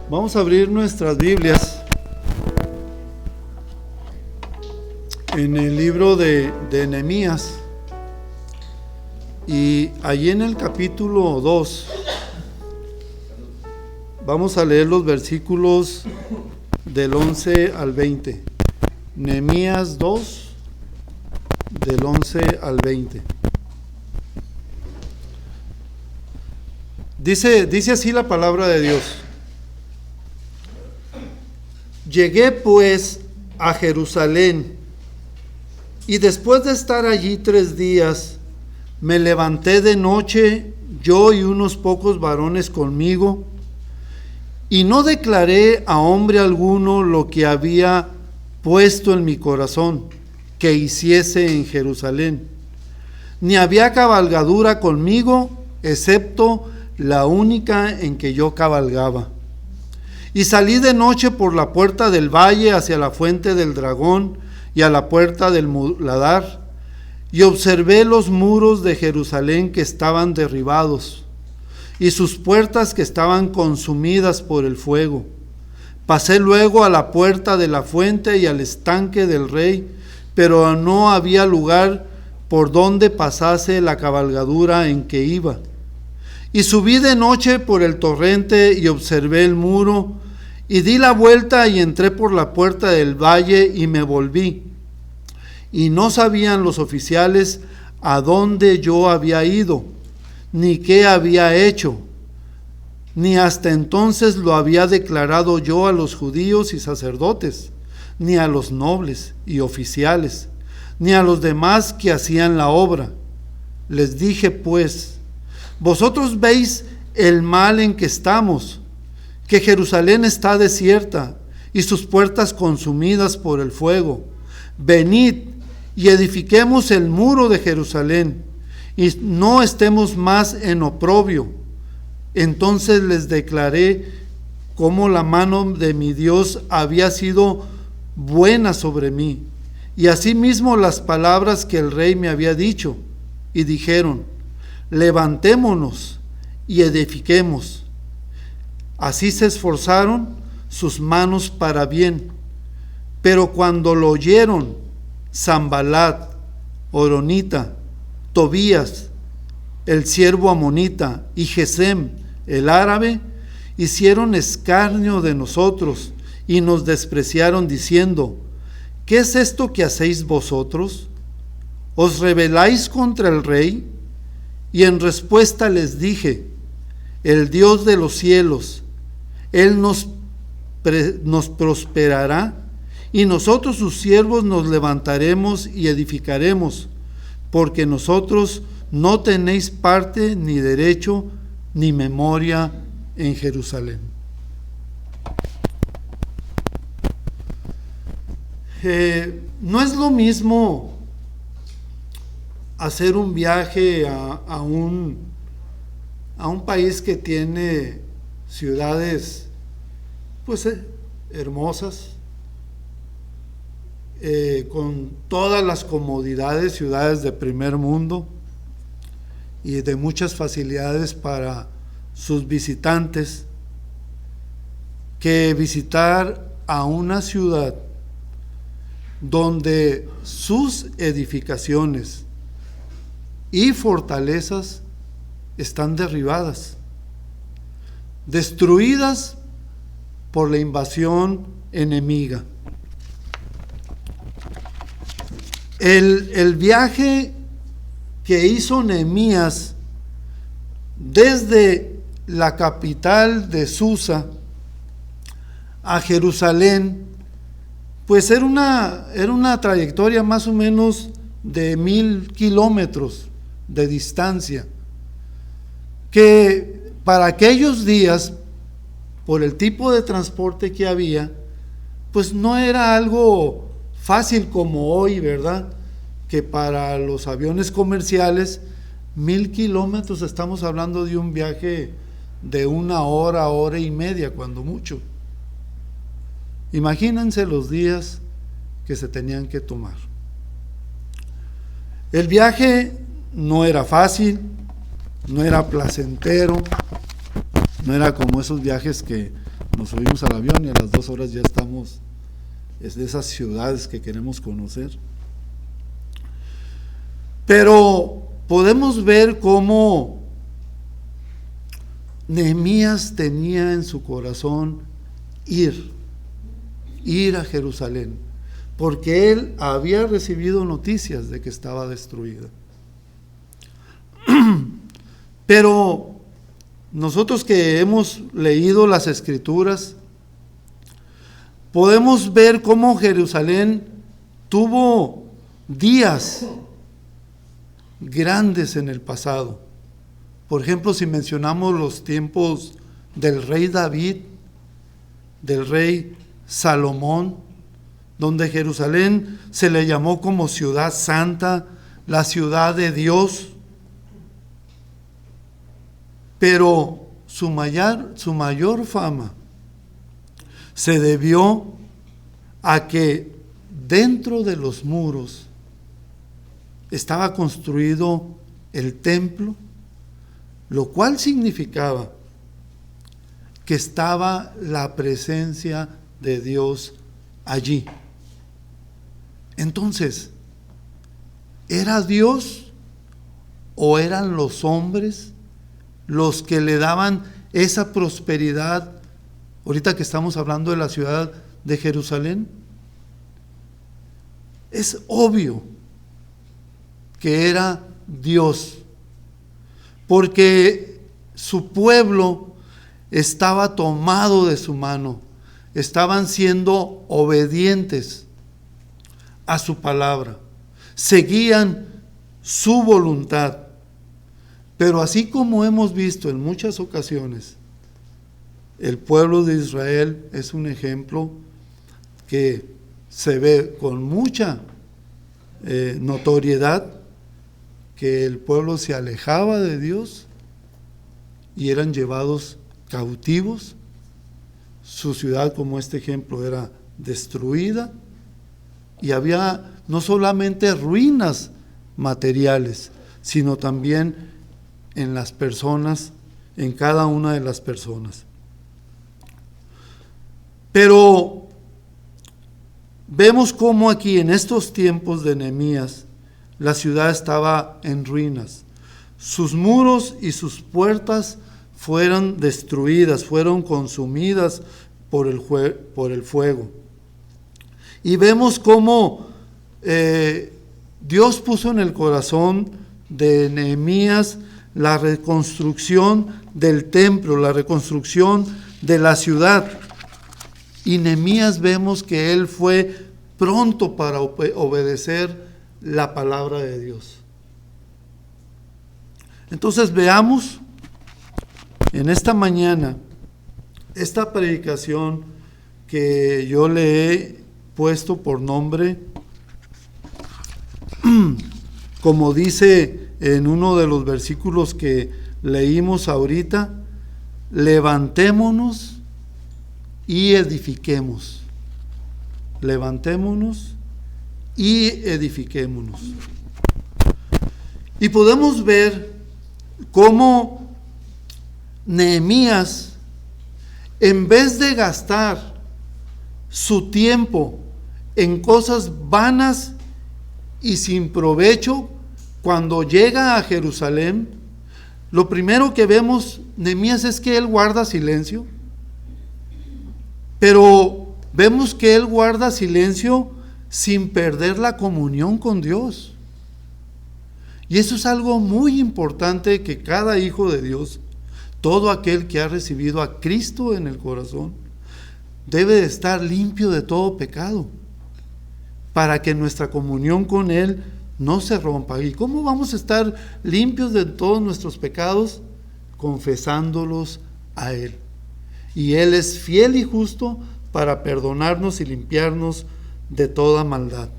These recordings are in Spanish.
Vamos a abrir nuestras Biblias en el libro de Nehemías, y allí en el capítulo 2 vamos a leer los versículos del 11 al 20. Nehemías 2, del 11 al 20. Dice así la palabra de Dios. Llegué pues a Jerusalén, y después de estar allí 3 días, me levanté de noche, yo y unos pocos varones conmigo, y no declaré a hombre alguno lo que había puesto en mi corazón que hiciese en Jerusalén. Ni había cabalgadura conmigo, excepto la única en que yo cabalgaba. Y salí de noche por la puerta del valle hacia la fuente del dragón y a la puerta del muladar, y observé los muros de Jerusalén que estaban derribados, y sus puertas que estaban consumidas por el fuego. Pasé luego a la puerta de la fuente y al estanque del rey, pero no había lugar por donde pasase la cabalgadura en que iba. Y subí de noche por el torrente y observé el muro, y di la vuelta y entré por la puerta del valle y me volví. Y no sabían los oficiales a dónde yo había ido, ni qué había hecho, ni hasta entonces lo había declarado yo a los judíos y sacerdotes, ni a los nobles y oficiales, ni a los demás que hacían la obra. Les dije pues: vosotros veis el mal en que estamos, que Jerusalén está desierta y sus puertas consumidas por el fuego. Venid y edifiquemos el muro de Jerusalén, y no estemos más en oprobio. Entonces les declaré cómo la mano de mi Dios había sido buena sobre mí, y asimismo las palabras que el rey me había dicho, y dijeron: levantémonos y edifiquemos. Así se esforzaron sus manos para bien. Pero cuando lo oyeron Sanballat, Horonita, Tobías, el siervo amonita, y Gesem, el árabe, hicieron escarnio de nosotros y nos despreciaron diciendo: ¿qué es esto que hacéis vosotros? ¿Os rebeláis contra el rey? Y en respuesta les dije: el Dios de los cielos, Él nos prosperará, y nosotros sus siervos nos levantaremos y edificaremos, porque nosotros no tenéis parte ni derecho ni memoria en Jerusalén. No es lo mismo hacer un viaje a un país que tiene ciudades pues hermosas, con todas las comodidades, ciudades de primer mundo y de muchas facilidades para sus visitantes, que visitar a una ciudad donde sus edificaciones y fortalezas están derribadas, destruidas por la invasión enemiga. El viaje que hizo Nehemías desde la capital de Susa a Jerusalén, pues era una trayectoria más o menos de 1000 kilómetros de distancia, que para aquellos días, por el tipo de transporte que había, pues no era algo fácil como hoy, ¿verdad? Que para los aviones comerciales 1000 kilómetros, estamos hablando de un viaje de 1 hora, hora y media, cuando mucho. Imagínense los días que se tenían que tomar. El viaje no era fácil, no era placentero, no era como esos viajes que nos subimos al avión y a las 2 horas ya estamos en esas ciudades que queremos conocer. Pero podemos ver cómo Nehemías tenía en su corazón ir a Jerusalén, porque él había recibido noticias de que estaba destruida. Pero nosotros que hemos leído las Escrituras, podemos ver cómo Jerusalén tuvo días grandes en el pasado. Por ejemplo, si mencionamos los tiempos del rey David, del rey Salomón, donde Jerusalén se le llamó como ciudad santa, la ciudad de Dios. Pero su mayor fama se debió a que dentro de los muros estaba construido el templo, lo cual significaba que estaba la presencia de Dios allí. Entonces, ¿era Dios o eran los hombres los que le daban esa prosperidad? Ahorita que estamos hablando de la ciudad de Jerusalén, es obvio que era Dios, porque su pueblo estaba tomado de su mano, estaban siendo obedientes a su palabra, seguían su voluntad. Pero así como hemos visto en muchas ocasiones, el pueblo de Israel es un ejemplo que se ve con mucha notoriedad, que el pueblo se alejaba de Dios y eran llevados cautivos. Su ciudad, como este ejemplo, era destruida y había no solamente ruinas materiales, sino también en las personas, en cada una de las personas. Pero vemos cómo aquí en estos tiempos de Nehemías la ciudad estaba en ruinas. Sus muros y sus puertas fueron destruidas, fueron consumidas por el fuego. Y vemos cómo Dios puso en el corazón de Nehemías la reconstrucción del templo, la reconstrucción de la ciudad. Y Nehemías vemos que él fue pronto para obedecer la palabra de Dios. Entonces veamos en esta mañana esta predicación que yo le he puesto por nombre, como dice en uno de los versículos que leímos ahorita: levantémonos y edifiquemos. Levantémonos y edifiquémonos. Y podemos ver cómo Nehemías, en vez de gastar su tiempo en cosas vanas y sin provecho, cuando llega a Jerusalén, lo primero que vemos Nehemías es que él guarda silencio. Pero vemos que él guarda silencio sin perder la comunión con Dios. Y eso es algo muy importante, que cada hijo de Dios, todo aquel que ha recibido a Cristo en el corazón, debe de estar limpio de todo pecado, para que nuestra comunión con Él no se rompa. ¿Y cómo vamos a estar limpios de todos nuestros pecados? Confesándolos a Él. Y Él es fiel y justo para perdonarnos y limpiarnos de toda maldad.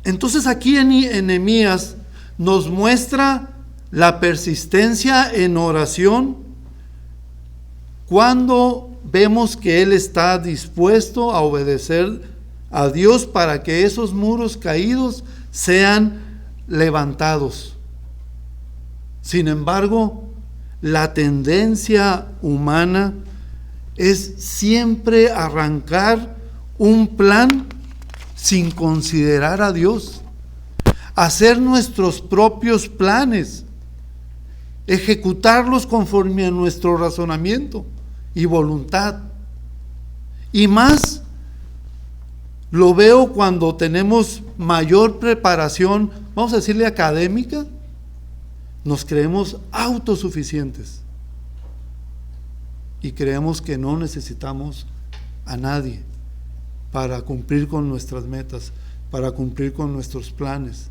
Entonces aquí en Nehemías nos muestra la persistencia en oración, cuando vemos que él está dispuesto a obedecer a Dios para que esos muros caídos sean levantados. Sin embargo, la tendencia humana es siempre arrancar un plan sin considerar a Dios, hacer nuestros propios planes, ejecutarlos conforme a nuestro razonamiento y voluntad. Y más lo veo cuando tenemos mayor preparación, vamos a decirle académica, nos creemos autosuficientes y creemos que no necesitamos a nadie para cumplir con nuestras metas, para cumplir con nuestros planes.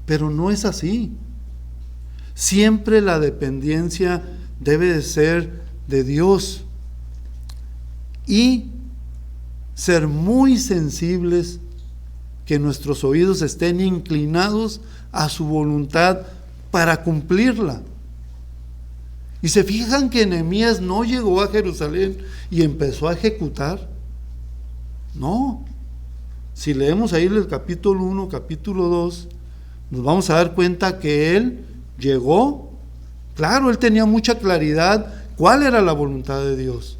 Pero no es así. Siempre la dependencia debe de ser de Dios y ser muy sensibles, que nuestros oídos estén inclinados a su voluntad para cumplirla. Y se fijan que Nehemías no llegó a Jerusalén y empezó a ejecutar. No. Si leemos ahí el capítulo 1, capítulo 2, nos vamos a dar cuenta que él llegó. Claro, él tenía mucha claridad cuál era la voluntad de Dios.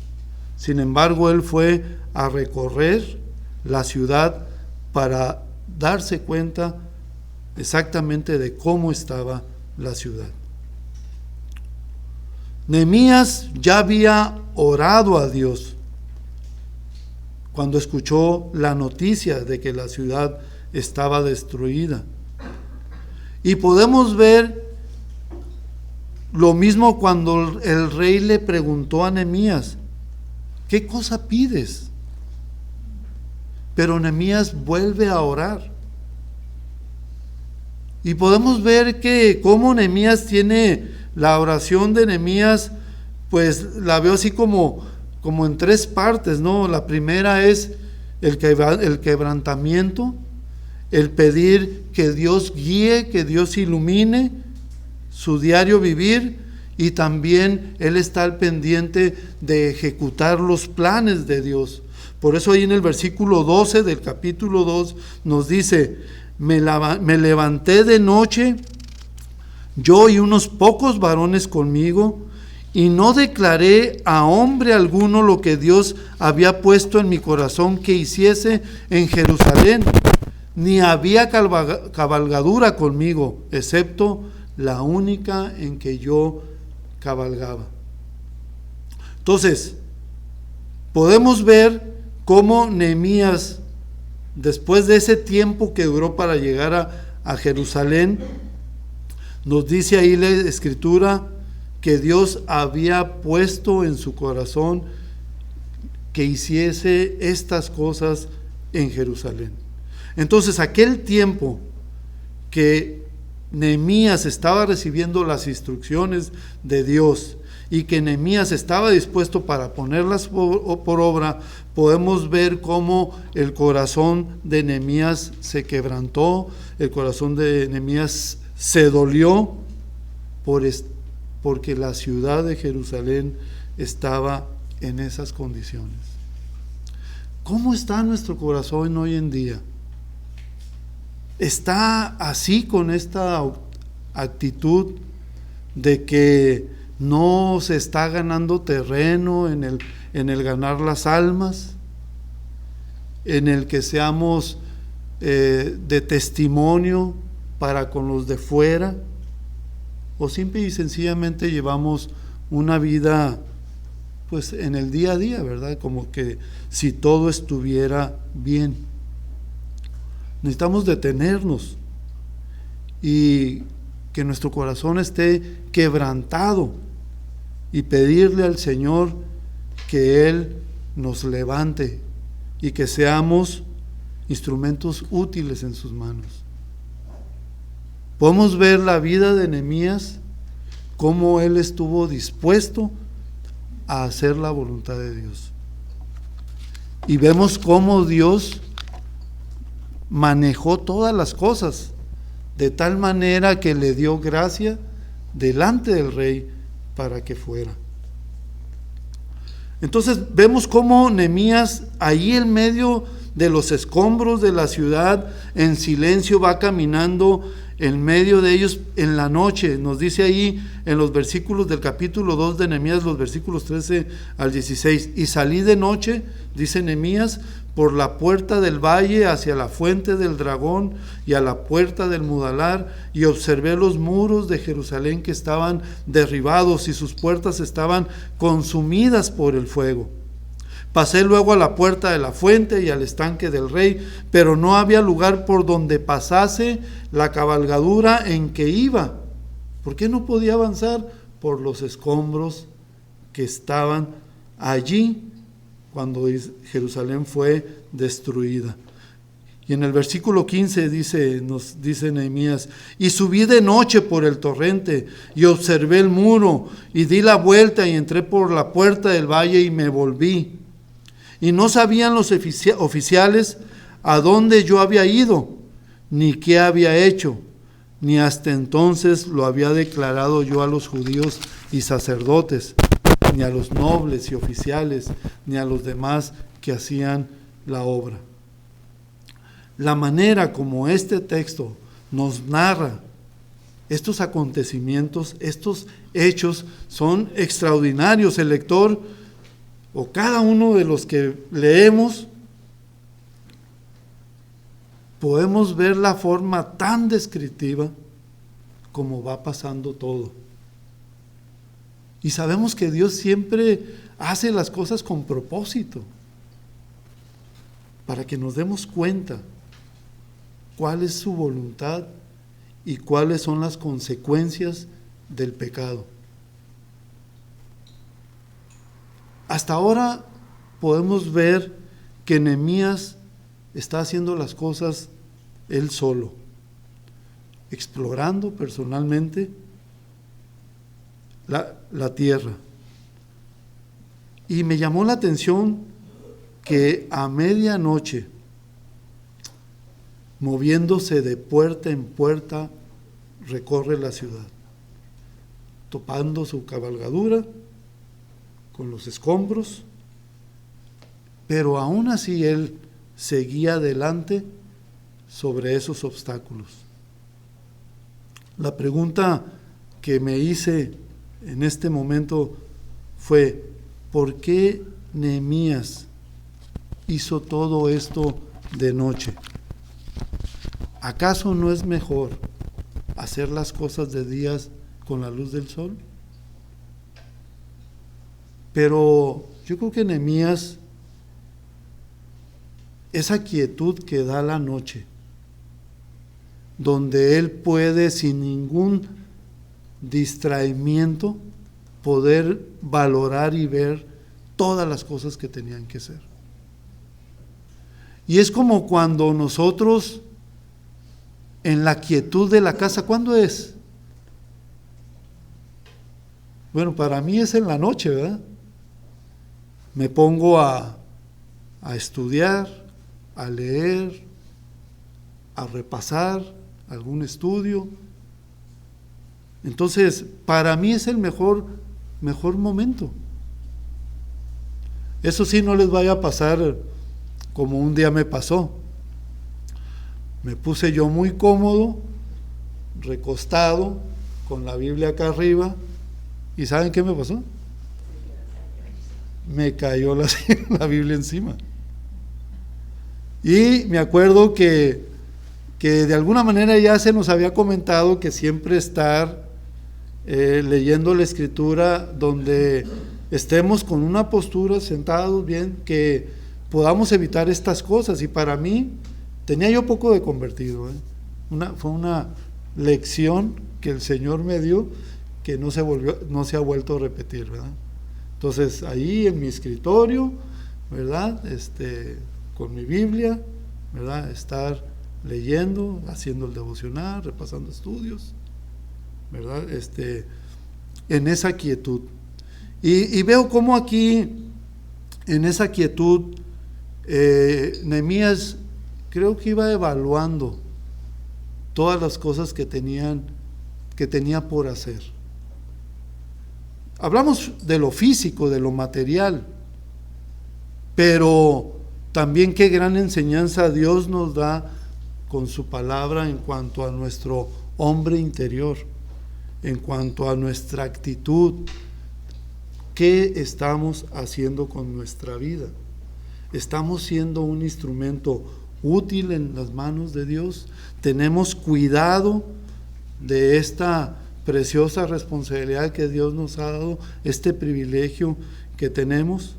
Sin embargo, él fue a recorrer la ciudad para darse cuenta exactamente de cómo estaba la ciudad. Nehemías ya había orado a Dios cuando escuchó la noticia de que la ciudad estaba destruida. Y podemos ver lo mismo cuando el rey le preguntó a Nehemías: ¿qué cosa pides? Pero Nehemías vuelve a orar. Y podemos ver que como Nehemías tiene la oración de Nehemías, pues la veo así como en tres partes, ¿no? La primera es el quebrantamiento, el pedir que Dios guíe, que Dios ilumine su diario vivir, y también él está al pendiente de ejecutar los planes de Dios. Por eso ahí en el versículo 12 del capítulo 2 nos dice: me levanté de noche, yo y unos pocos varones conmigo, y no declaré a hombre alguno lo que Dios había puesto en mi corazón que hiciese en Jerusalén, ni había cabalgadura conmigo, excepto la única en que yo cabalgaba. Entonces, podemos ver cómo Nehemías, después de ese tiempo que duró para llegar a Jerusalén, nos dice ahí la Escritura que Dios había puesto en su corazón que hiciese estas cosas en Jerusalén. Entonces, aquel tiempo que Nehemías estaba recibiendo las instrucciones de Dios y que Nehemías estaba dispuesto para ponerlas por obra, podemos ver cómo el corazón de Nehemías se quebrantó, el corazón de Nehemías se dolió porque la ciudad de Jerusalén estaba en esas condiciones. ¿Cómo está nuestro corazón hoy en día? ¿Está así, con esta actitud de que no se está ganando terreno en el ganar las almas, en el que seamos de testimonio para con los de fuera? ¿O simple y sencillamente llevamos una vida pues en el día a día, verdad? Como que si todo estuviera bien. Necesitamos detenernos y que nuestro corazón esté quebrantado y pedirle al Señor que Él nos levante y que seamos instrumentos útiles en sus manos. Podemos ver la vida de Nehemías, cómo él estuvo dispuesto a hacer la voluntad de Dios. Y vemos cómo Dios manejó todas las cosas de tal manera que le dio gracia delante del rey para que fuera. Entonces vemos cómo Nehemías, ahí en medio de los escombros de la ciudad, en silencio va caminando en medio de ellos en la noche. Nos dice ahí en los versículos del capítulo 2 de Nehemías, los versículos 13 al 16, y salí de noche, dice Nehemías, por la puerta del valle hacia la fuente del dragón y a la puerta del mudalar, y observé los muros de Jerusalén que estaban derribados y sus puertas estaban consumidas por el fuego. Pasé luego a la puerta de la fuente y al estanque del rey, pero no había lugar por donde pasase la cabalgadura en que iba. ¿Por qué no podía avanzar? Por los escombros que estaban allí cuando Jerusalén fue destruida. Y en el versículo 15 nos dice Nehemías, y subí de noche por el torrente y observé el muro y di la vuelta y entré por la puerta del valle y me volví. Y no sabían los oficiales a dónde yo había ido, ni qué había hecho, ni hasta entonces lo había declarado yo a los judíos y sacerdotes, ni a los nobles y oficiales, ni a los demás que hacían la obra. La manera como este texto nos narra estos acontecimientos, estos hechos, son extraordinarios. El lector, o cada uno de los que leemos, podemos ver la forma tan descriptiva como va pasando todo. Y sabemos que Dios siempre hace las cosas con propósito, para que nos demos cuenta cuál es su voluntad y cuáles son las consecuencias del pecado. Hasta ahora podemos ver que Nehemías está haciendo las cosas él solo, explorando personalmente la tierra. Y me llamó la atención que a medianoche, moviéndose de puerta en puerta, recorre la ciudad, topando su cabalgadura con los escombros, pero aún así él seguía adelante sobre esos obstáculos. La pregunta que me hice en este momento fue: ¿por qué Nehemías hizo todo esto de noche? ¿Acaso no es mejor hacer las cosas de días con la luz del sol? Pero yo creo que Nehemías, esa quietud que da la noche, donde él puede sin ningún distraimiento poder valorar y ver todas las cosas que tenían que ser. Y es como cuando nosotros en la quietud de la casa, ¿cuándo es? Bueno, para mí es en la noche, ¿verdad? Me pongo a estudiar, a leer, a repasar algún estudio. Entonces, para mí es el mejor momento. Eso sí, no les vaya a pasar como un día me pasó. Me puse yo muy cómodo, recostado, con la Biblia acá arriba, y ¿saben qué me pasó? Me cayó la Biblia encima. Y me acuerdo que de alguna manera ya se nos había comentado que siempre estar leyendo la Escritura donde estemos con una postura, sentados bien, que podamos evitar estas cosas. Y para mí, tenía yo poco de convertido, fue una lección que el Señor me dio que no se ha vuelto a repetir, ¿verdad? Entonces, ahí en mi escritorio, ¿verdad? Con mi Biblia, ¿verdad? Estar leyendo, haciendo el devocional, repasando estudios, ¿verdad? En esa quietud. Y veo cómo aquí, en esa quietud, Nehemías creo que iba evaluando todas las cosas que tenía por hacer. Hablamos de lo físico, de lo material, pero también qué gran enseñanza Dios nos da con su palabra en cuanto a nuestro hombre interior, en cuanto a nuestra actitud. ¿Qué estamos haciendo con nuestra vida? ¿Estamos siendo un instrumento útil en las manos de Dios? ¿Tenemos cuidado de esta preciosa responsabilidad que Dios nos ha dado, este privilegio que tenemos?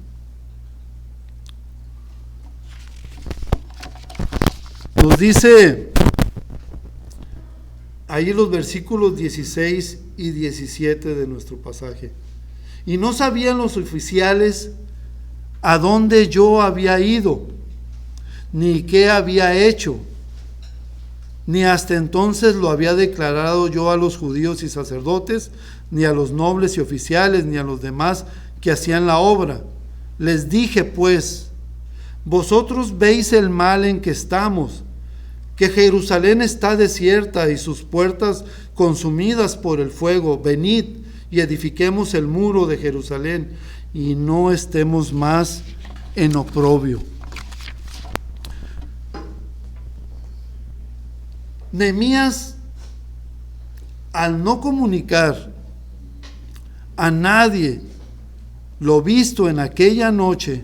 Nos dice ahí los versículos 16 y 17 de nuestro pasaje: y no sabían los oficiales a dónde yo había ido, ni qué había hecho, ni hasta entonces lo había declarado yo a los judíos y sacerdotes, ni a los nobles y oficiales, ni a los demás que hacían la obra. Les dije pues: vosotros veis el mal en que estamos, que Jerusalén está desierta y sus puertas consumidas por el fuego. Venid y edifiquemos el muro de Jerusalén, y no estemos más en oprobio. Nehemías, al no comunicar a nadie lo visto en aquella noche,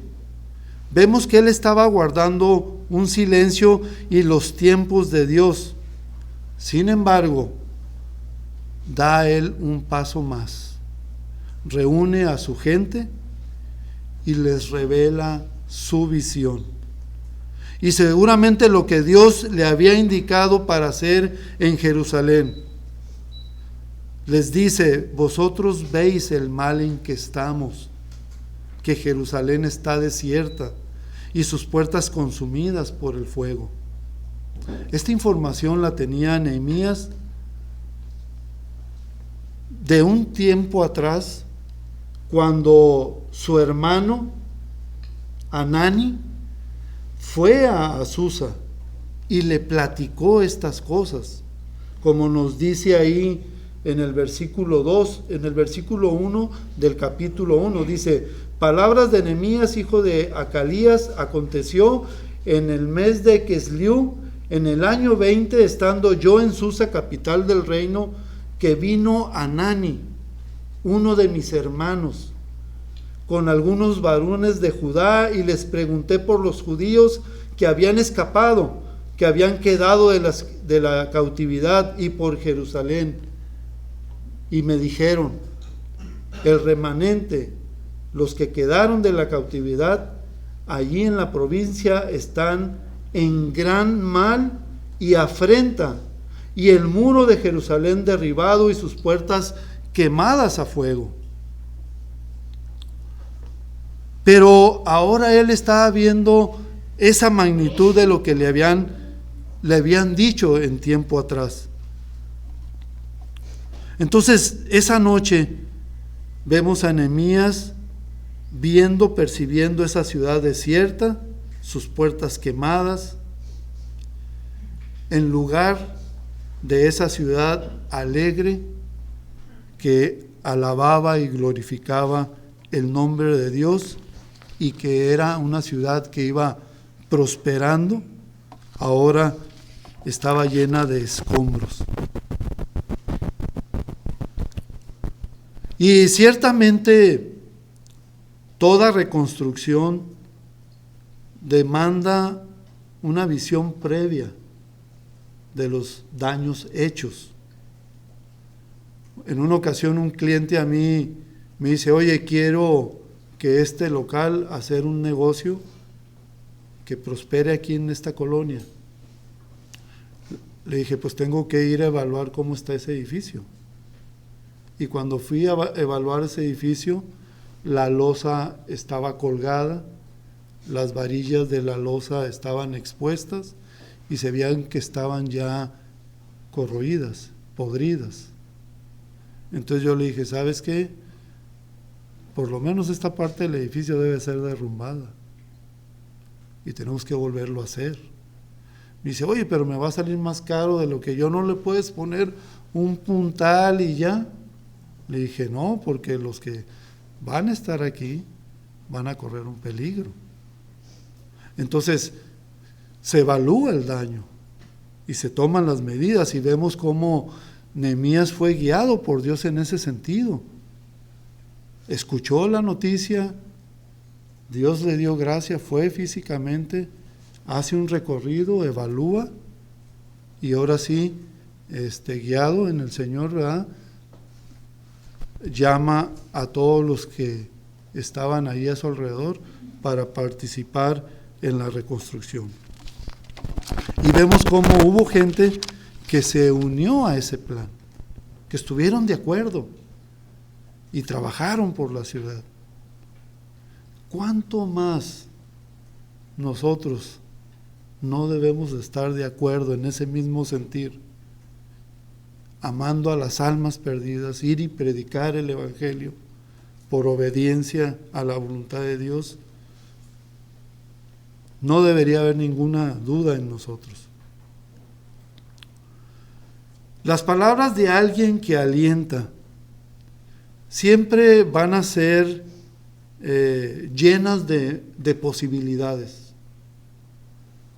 vemos que él estaba guardando un silencio y los tiempos de Dios. Sin embargo, da él un paso más. Reúne a su gente y les revela su visión. Y seguramente lo que Dios le había indicado para hacer en Jerusalén. Les dice: vosotros veis el mal en que estamos, que Jerusalén está desierta y sus puertas consumidas por el fuego. Esta información la tenía Nehemías de un tiempo atrás, cuando su hermano Hanani fue a Susa y le platicó estas cosas, como nos dice ahí en el versículo 2, en el versículo 1 del capítulo 1, dice: palabras de Nehemías, hijo de Acalías, aconteció en el mes de Kisliu, en el año 20, estando yo en Susa, capital del reino, que vino Hanani, uno de mis hermanos, con algunos varones de Judá, y les pregunté por los judíos que habían escapado, que habían quedado de la cautividad, y por Jerusalén. Y me dijeron: el remanente, los que quedaron de la cautividad allí en la provincia, están en gran mal y afrenta, y el muro de Jerusalén derribado y sus puertas quemadas a fuego. Pero ahora él estaba viendo esa magnitud de lo que le habían dicho en tiempo atrás. Entonces, esa noche vemos a Nehemías percibiendo esa ciudad desierta, sus puertas quemadas, en lugar de esa ciudad alegre que alababa y glorificaba el nombre de Dios, y que era una ciudad que iba prosperando, ahora estaba llena de escombros. Y ciertamente toda reconstrucción demanda una visión previa de los daños hechos. En una ocasión un cliente a mí me dice: oye, quiero que este local, hacer un negocio que prospere aquí en esta colonia. Le dije: pues tengo que ir a evaluar cómo está ese edificio. Y cuando fui a evaluar ese edificio, la losa estaba colgada, las varillas de la losa estaban expuestas y se veían que estaban ya corroídas, podridas. Entonces yo le dije: ¿sabes qué? Por lo menos esta parte del edificio debe ser derrumbada y tenemos que volverlo a hacer. Me dice: oye, pero me va a salir más caro de lo que yo. ¿No le puedes poner un puntal y ya? Le dije: no, porque los que van a estar aquí van a correr un peligro. Entonces, se evalúa el daño y se toman las medidas, y vemos cómo Nehemías fue guiado por Dios en ese sentido. Escuchó la noticia, Dios le dio gracia, fue físicamente, hace un recorrido, evalúa, y ahora sí, guiado en el Señor, ¿verdad?, llama a todos los que estaban ahí a su alrededor para participar en la reconstrucción. Y vemos cómo hubo gente que se unió a ese plan, que estuvieron de acuerdo y trabajaron por la ciudad. ¿Cuánto más nosotros no debemos de estar de acuerdo en ese mismo sentir, amando a las almas perdidas, ir y predicar el Evangelio por obediencia a la voluntad de Dios? No debería haber ninguna duda en nosotros. Las palabras de alguien que alienta siempre van a ser llenas de posibilidades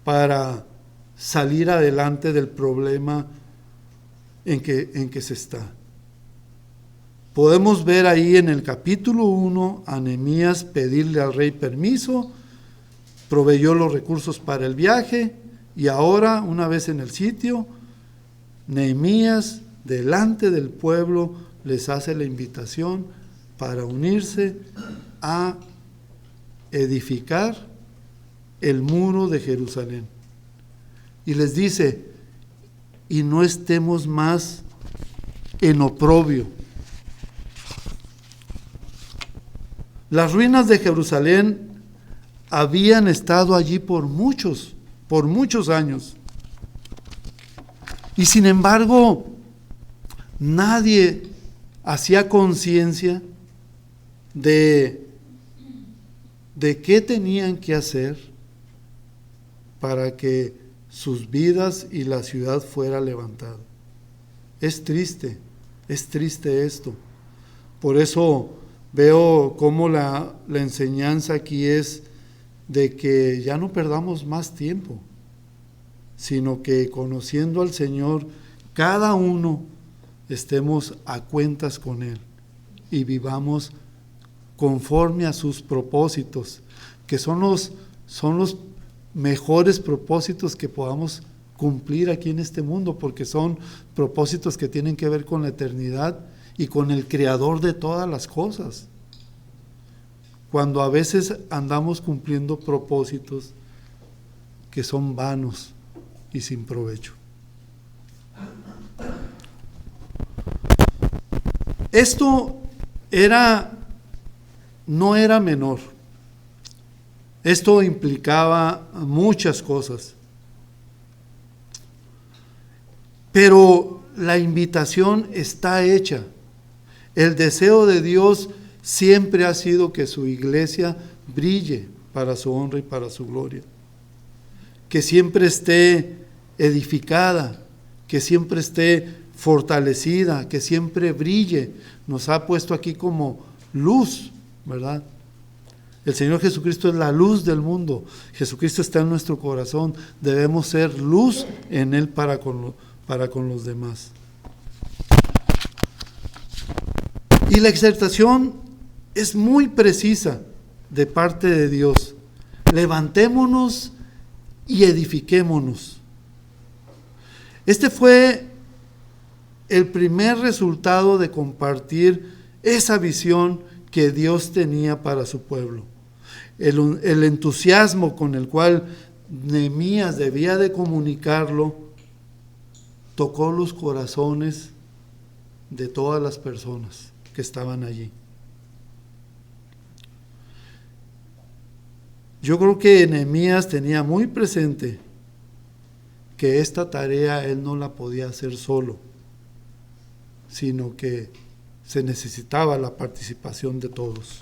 para salir adelante del problema en que se está. Podemos ver ahí en el capítulo 1 a Nehemías pedirle al rey permiso, proveyó los recursos para el viaje, y ahora, una vez en el sitio, Nehemías, delante del pueblo, les hace la invitación para unirse a edificar el muro de Jerusalén. Y les dice: y no estemos más en oprobio. Las ruinas de Jerusalén habían estado allí por muchos años. Y sin embargo, nadie hacía conciencia de qué tenían que hacer para que sus vidas y la ciudad fuera levantada. Es triste esto. Por eso veo cómo la enseñanza aquí es de que ya no perdamos más tiempo, sino que, conociendo al Señor, cada uno estemos a cuentas con Él y vivamos conforme a sus propósitos, que son los mejores propósitos que podamos cumplir aquí en este mundo, porque son propósitos que tienen que ver con la eternidad y con el Creador de todas las cosas. Cuando a veces andamos cumpliendo propósitos que son vanos y sin provecho. Esto no era menor. Esto implicaba muchas cosas. Pero la invitación está hecha. El deseo de Dios siempre ha sido que su iglesia brille para su honra y para su gloria. Que siempre esté edificada, que siempre esté fortalecida, que siempre brille. Nos ha puesto aquí como luz, ¿verdad? El Señor Jesucristo es la luz del mundo. Jesucristo está en nuestro corazón. Debemos ser luz en Él para con los demás. Y la exhortación es muy precisa de parte de Dios. Levantémonos y edifiquémonos. Este fue el primer resultado de compartir esa visión que Dios tenía para su pueblo. El entusiasmo con el cual Nehemías debía de comunicarlo tocó los corazones de todas las personas que estaban allí. Yo creo que Nehemías tenía muy presente que esta tarea él no la podía hacer solo, sino que se necesitaba la participación de todos.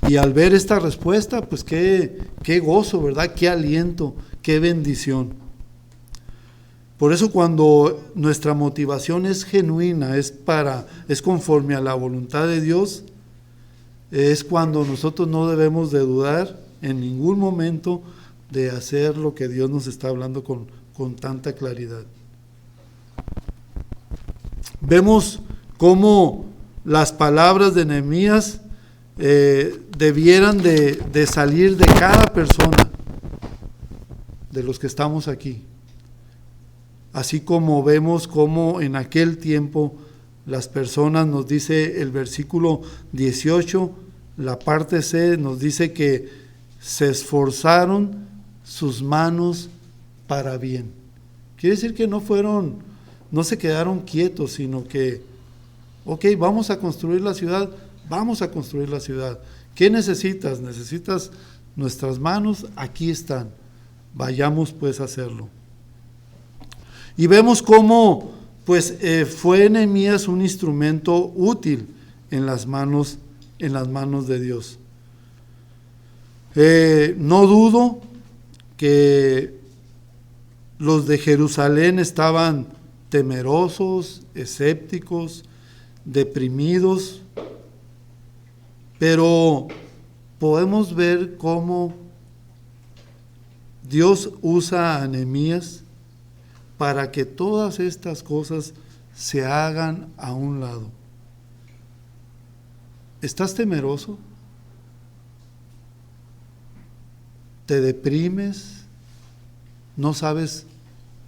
Y al ver esta respuesta, pues qué gozo, ¿verdad? Qué aliento, qué bendición. Por eso, cuando nuestra motivación es genuina, es conforme a la voluntad de Dios, es cuando nosotros no debemos de dudar en ningún momento de hacer lo que Dios nos está hablando con tanta claridad. Vemos cómo las palabras de Nehemías debieran de salir de cada persona, de los que estamos aquí. Así como vemos cómo en aquel tiempo las personas, nos dice el versículo 18, la parte C, nos dice que se esforzaron sus manos para bien. Quiere decir que no se quedaron quietos, sino que, ok, vamos a construir la ciudad. ¿Qué necesitas? ¿Necesitas nuestras manos? Aquí están. Vayamos pues a hacerlo. Y vemos cómo pues fue Nehemías un instrumento útil en las manos de Dios. No dudo que los de Jerusalén estaban temerosos, escépticos, deprimidos, pero podemos ver cómo Dios usa a Nehemías para que todas estas cosas se hagan a un lado. ¿Estás temeroso? ¿Te deprimes? ¿No sabes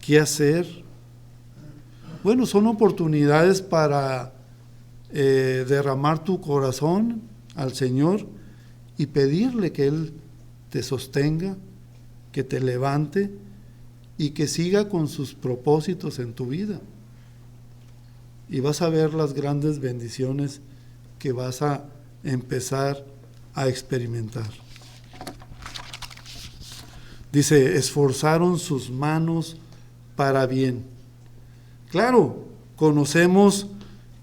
qué hacer? Bueno, son oportunidades para derramar tu corazón al Señor y pedirle que Él te sostenga, que te levante y que siga con sus propósitos en tu vida. Y vas a ver las grandes bendiciones que vas a empezar a experimentar. Dice, esforzaron sus manos para bien. Claro, conocemos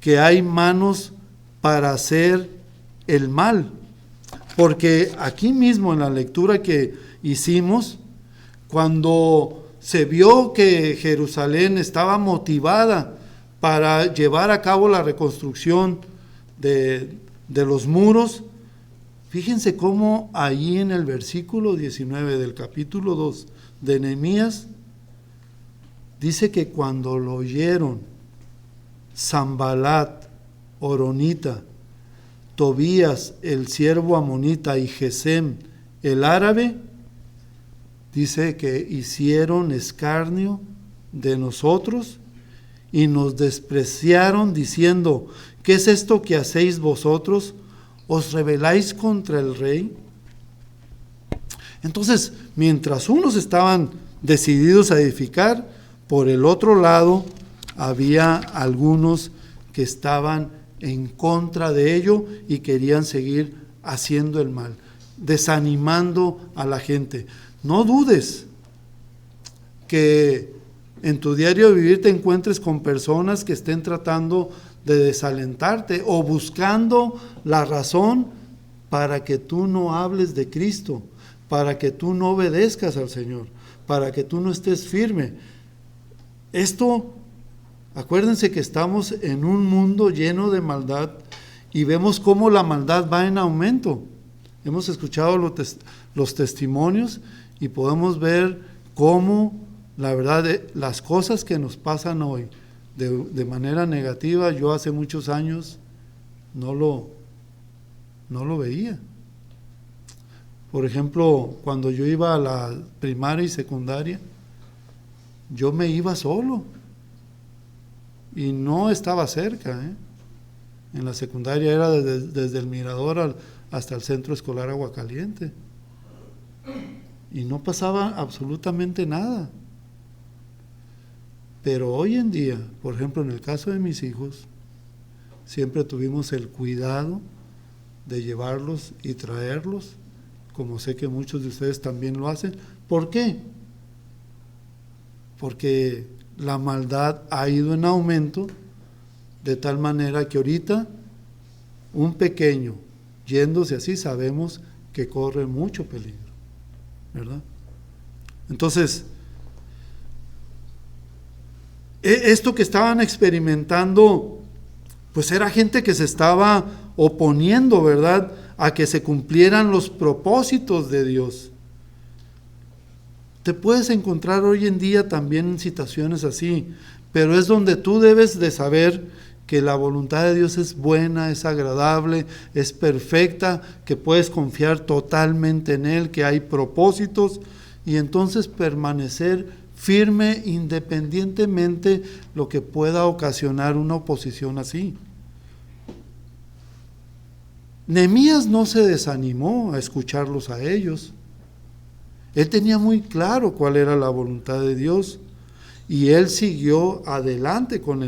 que hay manos para hacer el mal, porque aquí mismo en la lectura que hicimos, cuando se vio que Jerusalén estaba motivada para llevar a cabo la reconstrucción de los muros, fíjense cómo ahí en el versículo 19 del capítulo 2 de Nehemías, dice que cuando lo oyeron Sanbalat, Horonita, Tobías, el siervo amonita, y Gesem, el árabe, dice que hicieron escarnio de nosotros y nos despreciaron diciendo, ¿qué es esto que hacéis vosotros? ¿Os rebeláis contra el rey? Entonces, mientras unos estaban decididos a edificar, por el otro lado había algunos que estaban en contra de ello y querían seguir haciendo el mal, desanimando a la gente. No dudes que en tu diario de vivir te encuentres con personas que estén tratando de desalentarte o buscando la razón para que tú no hables de Cristo, para que tú no obedezcas al Señor, para que tú no estés firme. Esto, acuérdense que estamos en un mundo lleno de maldad y vemos cómo la maldad va en aumento. Hemos escuchado los testimonios y podemos ver cómo, la verdad, las cosas que nos pasan hoy de manera negativa, yo hace muchos años no lo veía. Por ejemplo, cuando yo iba a la primaria y secundaria, yo me iba solo y no estaba cerca. En la secundaria era desde el Mirador hasta el Centro Escolar Aguacaliente y no pasaba absolutamente nada. Pero hoy en día, por ejemplo, en el caso de mis hijos, siempre tuvimos el cuidado de llevarlos y traerlos, como sé que muchos de ustedes también lo hacen. ¿Por qué? Porque la maldad ha ido en aumento, de tal manera que ahorita un pequeño yéndose así sabemos que corre mucho peligro, ¿verdad? Entonces, esto que estaban experimentando, pues era gente que se estaba oponiendo, ¿verdad?, a que se cumplieran los propósitos de Dios. Te puedes encontrar hoy en día también en situaciones así, pero es donde tú debes de saber que la voluntad de Dios es buena, es agradable, es perfecta, que puedes confiar totalmente en Él, que hay propósitos, y entonces permanecer firme independientemente lo que pueda ocasionar una oposición así. Nehemías no se desanimó a escucharlos a ellos. Él tenía muy claro cuál era la voluntad de Dios y él siguió adelante con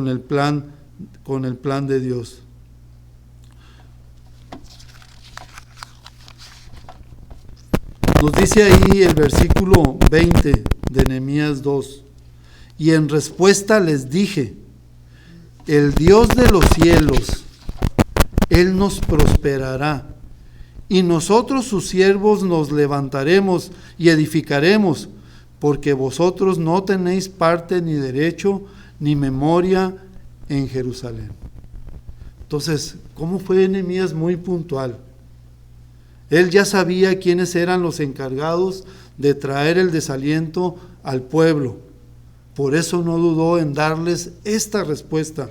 el plan de Dios. Nos dice ahí el versículo 20 de Nehemías 2: y en respuesta les dije, el Dios de los cielos, Él nos prosperará, y nosotros sus siervos nos levantaremos y edificaremos, porque vosotros no tenéis parte ni derecho ni memoria en Jerusalén. Entonces, ¿cómo fue Nehemías? Muy puntual. Él ya sabía quiénes eran los encargados de traer el desaliento al pueblo. Por eso no dudó en darles esta respuesta,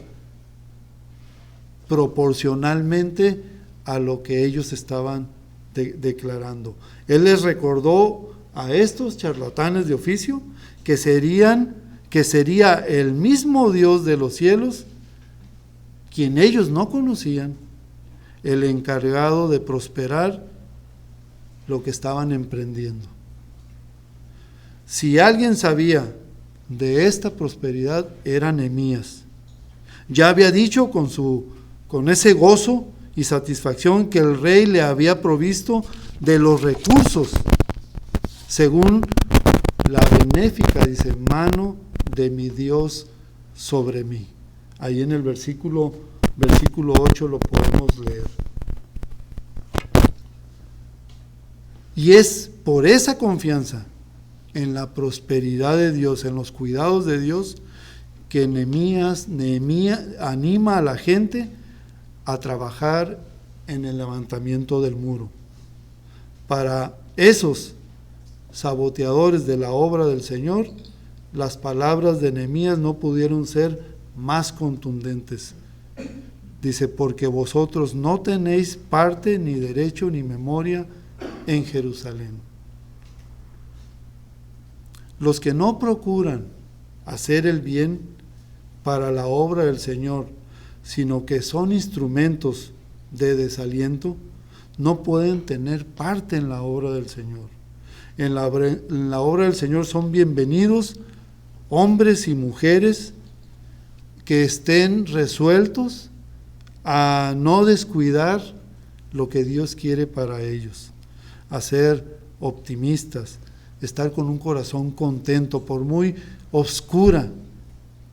proporcionalmente a lo que ellos estaban declarando. Él les recordó a estos charlatanes de oficio que sería el mismo Dios de los cielos, quien ellos no conocían, el encargado de prosperar lo que estaban emprendiendo. Si alguien sabía de esta prosperidad, era Nehemías. Ya había dicho con ese gozo y satisfacción que el rey le había provisto de los recursos, según la benéfica, dice, mano de mi Dios sobre mí. Ahí en el versículo 8 lo podemos leer. Y es por esa confianza en la prosperidad de Dios, en los cuidados de Dios, que Nehemías anima a la gente a trabajar en el levantamiento del muro. Para esos saboteadores de la obra del Señor, las palabras de Nehemías no pudieron ser más contundentes. Dice, porque vosotros no tenéis parte, ni derecho, ni memoria en Jerusalén. Los que no procuran hacer el bien para la obra del Señor, sino que son instrumentos de desaliento, no pueden tener parte en la obra del Señor. En la obra del Señor son bienvenidos hombres y mujeres que estén resueltos a no descuidar lo que Dios quiere para ellos, a ser optimistas, estar con un corazón contento, por muy oscura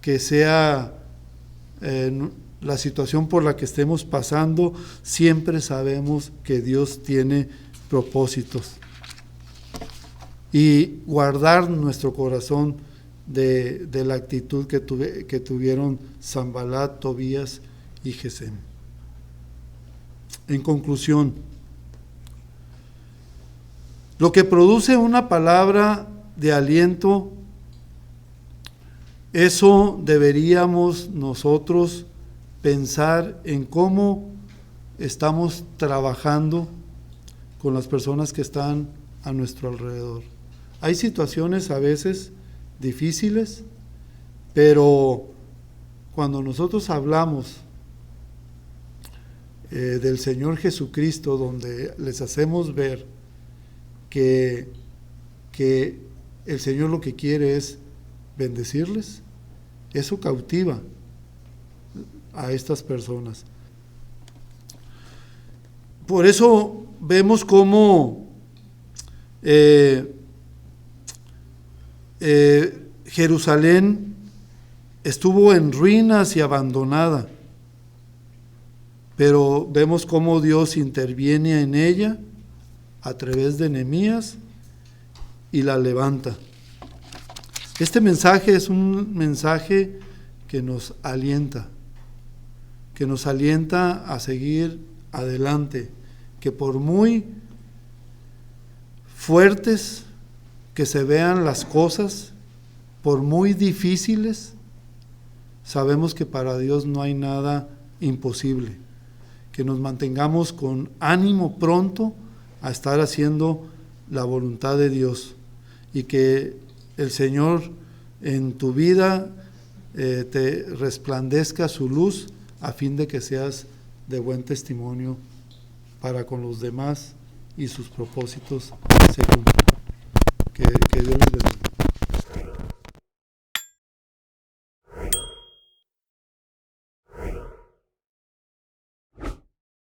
que sea la situación por la que estemos pasando, siempre sabemos que Dios tiene propósitos. Y guardar nuestro corazón de la actitud que tuvieron Sanbalat, Tobías y Gesem. En conclusión, lo que produce una palabra de aliento, eso deberíamos nosotros pensar en cómo estamos trabajando con las personas que están a nuestro alrededor. Hay situaciones a veces difíciles, pero cuando nosotros hablamos del Señor Jesucristo, donde les hacemos ver que el Señor lo que quiere es bendecirles, eso cautiva a estas personas. Por eso vemos cómo Jerusalén estuvo en ruinas y abandonada, pero vemos cómo Dios interviene en ella a través de Nehemías y la levanta. Este mensaje es un mensaje que nos alienta a seguir adelante, que por muy fuertes que se vean las cosas, por muy difíciles, sabemos que para Dios no hay nada imposible. Que nos mantengamos con ánimo pronto a estar haciendo la voluntad de Dios, y que el Señor en tu vida te resplandezca su luz, a fin de que seas de buen testimonio para con los demás y sus propósitos se cumplan. Que Dios les bendiga.